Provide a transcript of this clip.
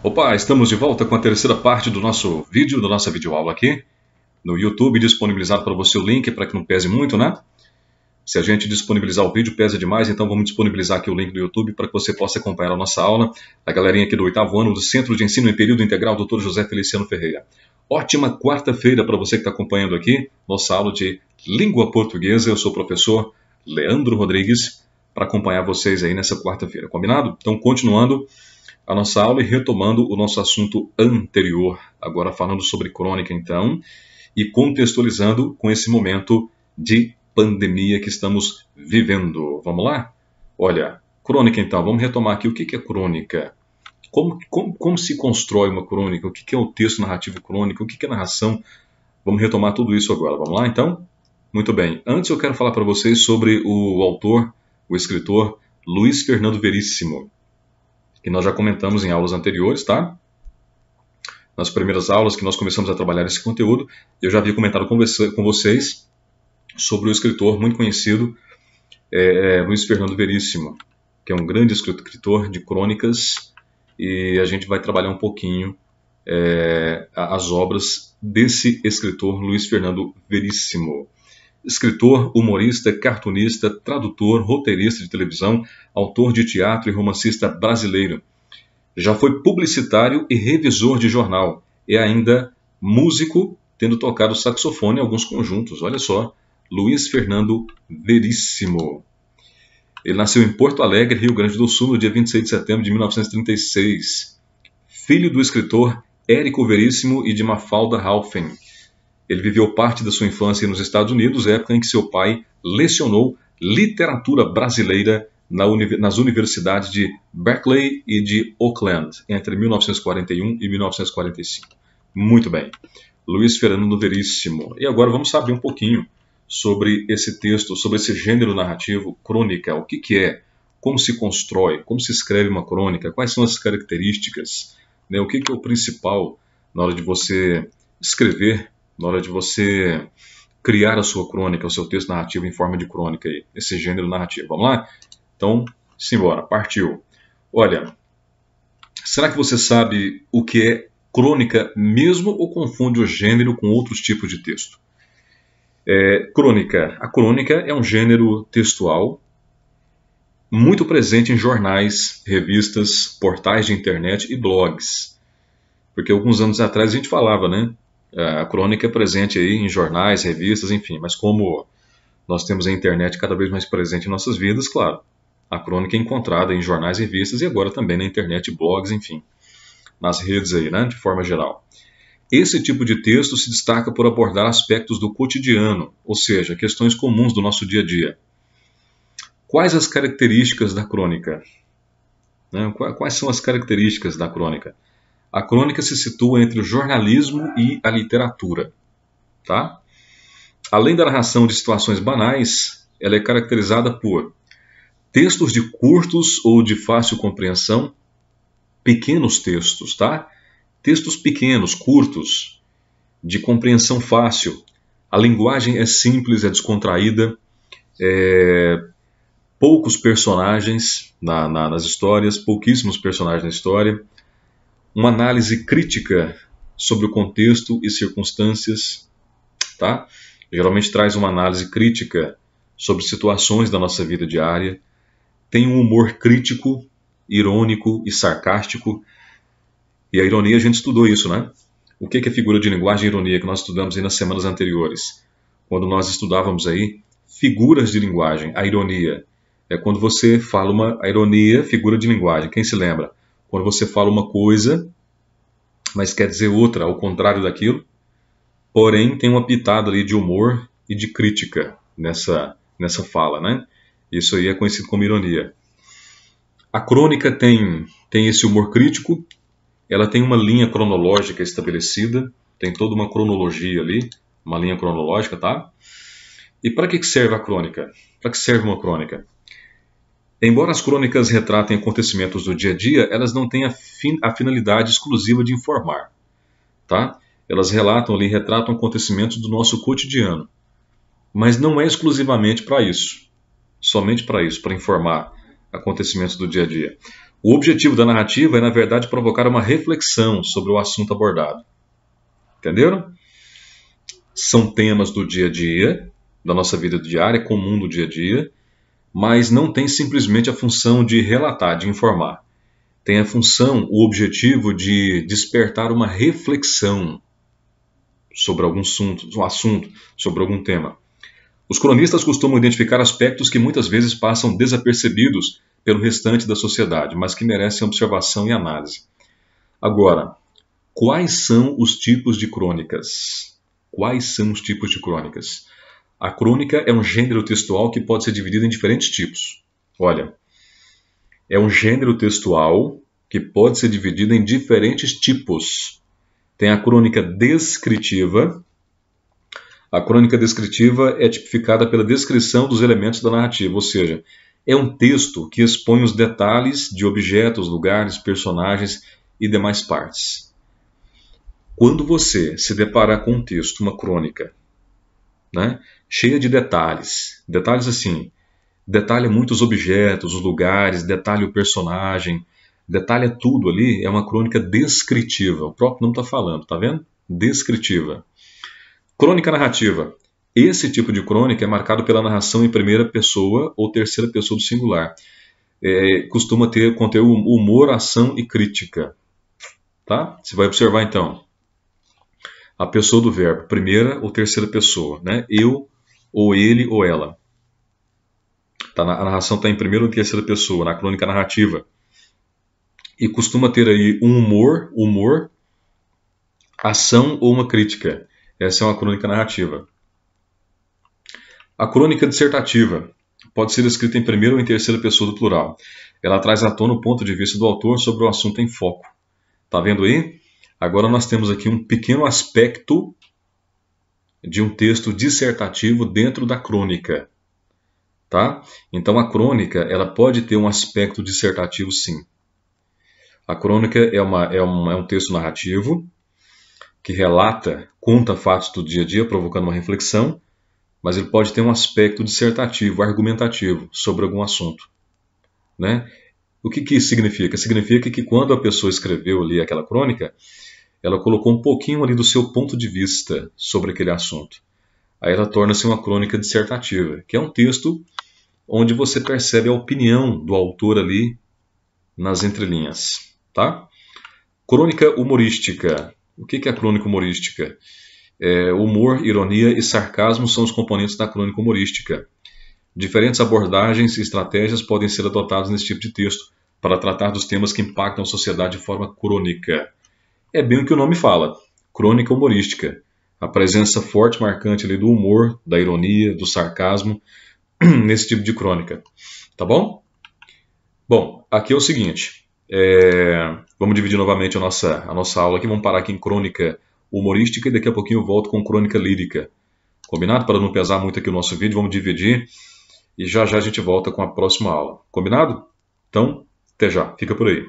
Opa, estamos de volta com a terceira parte do nosso vídeo, da nossa videoaula aqui no YouTube, disponibilizado para você o link para que não pese muito, né? Se a gente disponibilizar o vídeo, pesa demais, então vamos disponibilizar aqui o link do YouTube para que você possa acompanhar a nossa aula. A galerinha aqui do 8º ano do Centro de Ensino em Período Integral, Dr. José Feliciano Ferreira. Ótima quarta-feira para você que está acompanhando aqui, nossa aula de língua portuguesa. Eu sou o professor Leandro Rodrigues, para acompanhar vocês aí nessa quarta-feira, combinado? Então, continuando a nossa aula e retomando o nosso assunto anterior, agora falando sobre crônica, então, e contextualizando com esse momento de pandemia que estamos vivendo. Vamos lá? Olha, crônica, então, vamos retomar aqui. O que é crônica? Como se constrói uma crônica? O que é o texto narrativo crônico? O que é narração? Vamos retomar tudo isso agora. Vamos lá, então? Muito bem. Antes eu quero falar para vocês sobre o autor, o escritor Luiz Fernando Veríssimo, que nós já comentamos em aulas anteriores, tá? Nas primeiras aulas que nós começamos a trabalhar esse conteúdo, eu já havia comentado com vocês sobre o escritor muito conhecido, Luiz Fernando Veríssimo, que é um grande escritor de crônicas, e a gente vai trabalhar um pouquinho as obras desse escritor, Luiz Fernando Veríssimo. Escritor, humorista, cartunista, tradutor, roteirista de televisão, autor de teatro e romancista brasileiro. Já foi publicitário e revisor de jornal. E ainda músico, tendo tocado saxofone em alguns conjuntos. Olha só, Luiz Fernando Veríssimo. Ele nasceu em Porto Alegre, Rio Grande do Sul, no dia 26 de setembro de 1936. Filho do escritor Érico Veríssimo e de Mafalda Halfen. Ele viveu parte da sua infância nos Estados Unidos, época em que seu pai lecionou literatura brasileira nas universidades de Berkeley e de Oakland, entre 1941 e 1945. Muito bem. Luiz Fernando Veríssimo. E agora vamos saber um pouquinho sobre esse texto, sobre esse gênero narrativo, crônica. O que é? Como se constrói? Como se escreve uma crônica? Quais são as características? O que é o principal na hora de você escrever, na hora de você criar a sua crônica, o seu texto narrativo em forma de crônica, aí, esse gênero narrativo. Vamos lá? Então, simbora, partiu. Olha, será que você sabe o que é crônica mesmo ou confunde o gênero com outros tipos de texto? Crônica. A crônica é um gênero textual muito presente em jornais, revistas, portais de internet e blogs. Porque alguns anos atrás a gente falava, né? A crônica é presente aí em jornais, revistas, enfim. Mas como nós temos a internet cada vez mais presente em nossas vidas, claro, a crônica é encontrada em jornais, revistas e agora também na internet, blogs, enfim, nas redes aí, né, de forma geral. Esse tipo de texto se destaca por abordar aspectos do cotidiano, ou seja, questões comuns do nosso dia a dia. Quais as características da crônica? Quais são as características da crônica? A crônica se situa entre o jornalismo e a literatura, tá? Além da narração de situações banais, ela é caracterizada por textos de curtos ou de fácil compreensão, pequenos textos, tá? Textos pequenos, curtos, de compreensão fácil. A linguagem é simples, é descontraída, poucos personagens nas histórias, pouquíssimos personagens na história. Uma análise crítica sobre o contexto e circunstâncias, tá? Geralmente traz uma análise crítica sobre situações da nossa vida diária. Tem um humor crítico, irônico e sarcástico. E a ironia, a gente estudou isso, né? O que é figura de linguagem e ironia que nós estudamos aí nas semanas anteriores? Quando nós estudávamos aí figuras de linguagem, a ironia. É quando você fala a ironia, figura de linguagem. Quem se lembra? Quando você fala uma coisa, mas quer dizer outra, ao contrário daquilo, porém tem uma pitada ali de humor e de crítica nessa fala, né? Isso aí é conhecido como ironia. A crônica tem esse humor crítico, ela tem uma linha cronológica estabelecida, tem toda uma cronologia ali, uma linha cronológica, tá? E para que serve a crônica? Para que serve uma crônica? Embora as crônicas retratem acontecimentos do dia a dia, elas não têm a finalidade exclusiva de informar, tá? Elas retratam acontecimentos do nosso cotidiano, mas não é exclusivamente para isso, somente para isso, para informar acontecimentos do dia a dia. O objetivo da narrativa é, na verdade, provocar uma reflexão sobre o assunto abordado. Entenderam? São temas do dia a dia, da nossa vida diária, comum do dia a dia, mas não tem simplesmente a função de relatar, de informar. Tem a função, o objetivo de despertar uma reflexão sobre algum assunto, sobre algum tema. Os cronistas costumam identificar aspectos que muitas vezes passam desapercebidos pelo restante da sociedade, mas que merecem observação e análise. Agora, quais são os tipos de crônicas? Quais são os tipos de crônicas? A crônica é um gênero textual que pode ser dividido em diferentes tipos. Olha, é um gênero textual que pode ser dividido em diferentes tipos. Tem a crônica descritiva. A crônica descritiva é tipificada pela descrição dos elementos da narrativa, ou seja, é um texto que expõe os detalhes de objetos, lugares, personagens e demais partes. Quando você se deparar com um texto, uma crônica, né, cheia de detalhes assim, detalha muitos objetos, os lugares, detalha o personagem, detalha tudo ali, é uma crônica descritiva. O próprio nome está falando, tá vendo? Descritiva. Crônica narrativa. Esse tipo de crônica é marcado pela narração em primeira pessoa ou terceira pessoa do singular. Costuma conter humor, ação e crítica. Tá? Você vai observar então a pessoa do verbo, primeira ou terceira pessoa, né? Eu, ou ele, ou ela. A narração está em primeira ou terceira pessoa, na crônica narrativa. E costuma ter aí um humor, ação ou uma crítica. Essa é uma crônica narrativa. A crônica dissertativa pode ser escrita em primeira ou em terceira pessoa do plural. Ela traz à tona o ponto de vista do autor sobre o assunto em foco. Tá vendo aí? Agora nós temos aqui um pequeno aspecto de um texto dissertativo dentro da crônica. Tá? Então a crônica ela pode ter um aspecto dissertativo, sim. A crônica é um texto narrativo que relata, conta fatos do dia a dia, provocando uma reflexão, mas ele pode ter um aspecto dissertativo, argumentativo, sobre algum assunto. Né? O que isso significa? Significa que quando a pessoa escreveu ali aquela crônica, ela colocou um pouquinho ali do seu ponto de vista sobre aquele assunto. Aí ela torna-se uma crônica dissertativa, que é um texto onde você percebe a opinião do autor ali nas entrelinhas. Tá? Crônica humorística. O que é a crônica humorística? Humor, ironia e sarcasmo são os componentes da crônica humorística. Diferentes abordagens e estratégias podem ser adotadas nesse tipo de texto para tratar dos temas que impactam a sociedade de forma crônica. É bem o que o nome fala, crônica humorística. A presença forte, marcante ali do humor, da ironia, do sarcasmo nesse tipo de crônica. Tá bom? Bom, aqui é o seguinte. Vamos dividir novamente a nossa aula aqui. Vamos parar aqui em crônica humorística e daqui a pouquinho eu volto com crônica lírica. Combinado? Para não pesar muito aqui o nosso vídeo, vamos dividir e já já a gente volta com a próxima aula. Combinado? Então, até já. Fica por aí.